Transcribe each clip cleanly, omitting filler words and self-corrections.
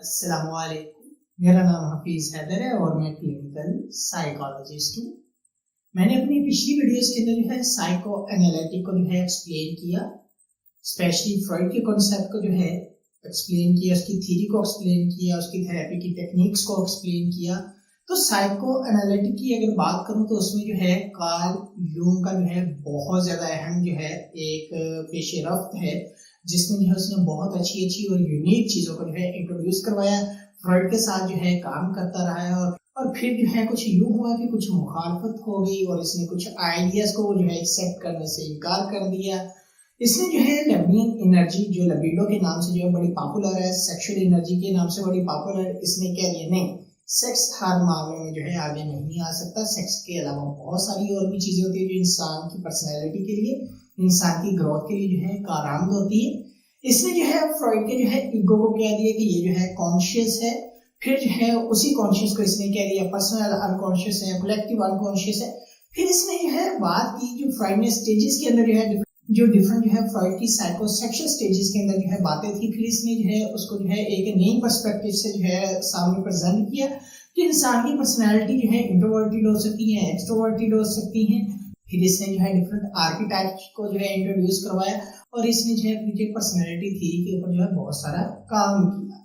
अस्सलामुअलैकुम। मेरा नाम हफीज हैदर है और मैं क्लिनिकल साइकोलॉजिस्ट हूँ। मैंने अपनी पिछली वीडियोस के अंदर जो है साइको एनालिटिक को जो है एक्सप्लेन किया, स्पेशली फ्रॉइड के कॉन्सेप्ट को जो है एक्सप्लेन किया, उसकी थ्योरी को एक्सप्लेन किया, उसकी थेरेपी की टेक्निक्स को एक्सप्लेन किया। तो साइको एनालिटिक की अगर बात करूं तो उसमें जो है कार्ल यूंग का जो है बहुत ज्यादा अहम जो है एक पेशरफ्त है, जिसमें जो है उसने बहुत अच्छी और यूनिक चीजों को जो है इंट्रोड्यूस करवाया। फ्रॉइड के साथ जो है काम करता रहा है और फिर जो है कुछ यूं हुआ कि कुछ मुखालफत हो गई और इसने कुछ आइडियाज को जो है एक्सेप्ट करने से इनकार कर दिया। इसने जो है लेबियन एनर्जी जो लिबिडो के नाम से जो है बड़ी पॉपुलर है, सेक्सुअल एनर्जी के नाम से बड़ी पॉपुलर है, इसने कह दिया नहीं, सेक्स हर मामले में जो है आगे नहीं आ सकता। सेक्स के अलावा बहुत सारी और भी चीजें होती है जो इंसान की पर्सनैलिटी के लिए, इंसान की ग्रोथ के लिए जो है कारआमद होती है। इसने जो है फ्रॉइड के जो है ईगो को कह दिया कि ये जो है कॉन्शियस है, फिर जो है उसी कॉन्शियस को इसने कह दिया पर्सनल अनकॉन्शियस है, कलेक्टिव अनकॉन्शियस है। फिर इसने जो है बात की जो फ्रॉइड ने स्टेजेस के अंदर जो डिफरेंट जो है फ्रॉइड की साइकोसेक्सुअल स्टेजेस के अंदर जो है बातें थी, फिर इसने जो है उसको जो है एक नई पर्सपेक्टिव से जो है सामने प्रेजेंट किया कि इंसान की पर्सनैलिटी जो है इंट्रोवर्टेड हो सकती है, एक्सट्रोवर्टेड हो सकती है। फिर इसने जो है डिफरेंट आर्किटाइप्स को जो है इंट्रोड्यूस करवाया और इसने जो है अपनी पर्सनैलिटी थ्योरी के ऊपर जो है बहुत सारा काम किया।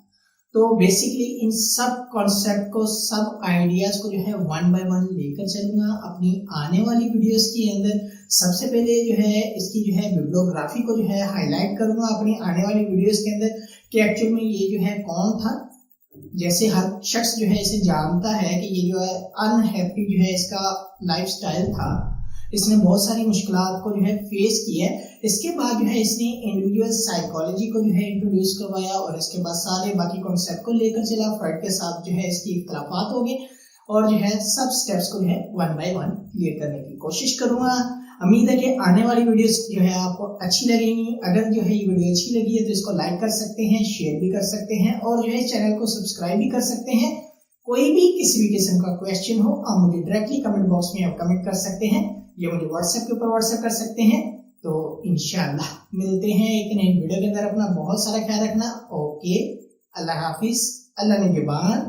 तो बेसिकली इन सब कॉन्सेप्ट को, सब आइडियाज को जो है वन बाय वन लेकर चलूंगा अपनी आने वाली वीडियोस के अंदर। सबसे पहले जो है इसकी जो है बिब्लियोग्राफी को जो है हाईलाइट करूंगा अपनी आने वाली वीडियोस के अंदर कि एक्चुअल में ये जो है कौन था। जैसे हर शख्स जो है इसे जानता है कि ये जो है अनहैप्पी जो है इसका लाइफस्टाइल था, इसने बहुत सारी मुश्किलात को जो है फेस किया है। इसके बाद जो है इसने इंडिविजुअल साइकोलॉजी को जो है इंट्रोड्यूस करवाया और इसके बाद सारे बाकी कॉन्सेप्ट को लेकर चला। फ्रॉइड के साथ जो है इसकी इख्तलाफात हो गए और जो है सब स्टेप्स को जो है वन बाय वन क्लियर करने की कोशिश करूंगा। उम्मीद है कि आने वाली वीडियोस जो है आपको अच्छी लगेंगी। अगर जो है ये वीडियो अच्छी लगी है तो इसको लाइक कर सकते हैं, शेयर भी कर सकते हैं और जो है चैनल को सब्सक्राइब भी कर सकते हैं। कोई भी किसी भी किस्म का क्वेश्चन हो आप मुझे डायरेक्टली कमेंट बॉक्स में आप कमेंट कर सकते हैं या मुझे व्हाट्सएप के ऊपर व्हाट्सएप कर सकते हैं। तो इंशाल्लाह मिलते हैं एक नई वीडियो के अंदर। अपना बहुत सारा ख्याल रखना। ओके, अल्लाह हाफिज, अल्लाह निगहबान।